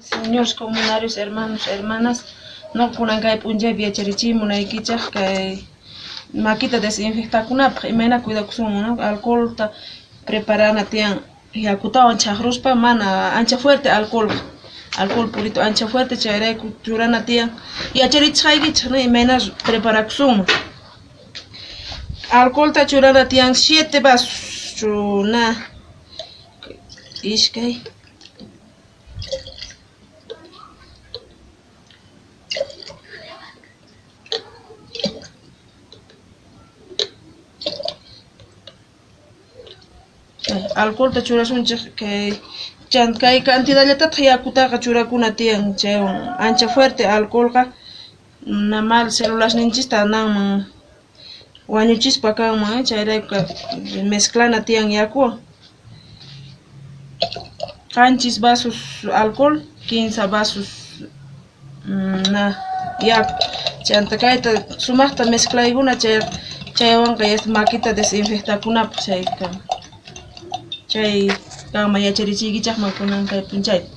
Señores comunarios, hermanos, hermanas, no kunan kay punjay viacharichimunaykichaq kay maquita desinfectakunapaq imayna cuidakusunman, ¿no? Alcoholta preparana tiyan yakutawan chaqruspa mana ancha fuerte alcohol purito ancha fuerte chayrayku churana tiyan yacharichishqaykichaq no imayna preparakusunman. Alcoholta churana tiyan 7 vasos chuna ishkay alcoholta churashunchik kay cantidadllatataq yakutaqa churakuna tiyan chaywan ancha fuerte alcoholqa na mal celulasninchista nanman wañuchispa kanman chayrayku mezclana tiyan yakuwan qanchis vasos alcohol 15 vasos na yaku chayanta kayta sumaqta mezclaykuna chaywanqa maquita desinfectakunapaq chay kanman yacharichiykichaqman kunan kay punchayta.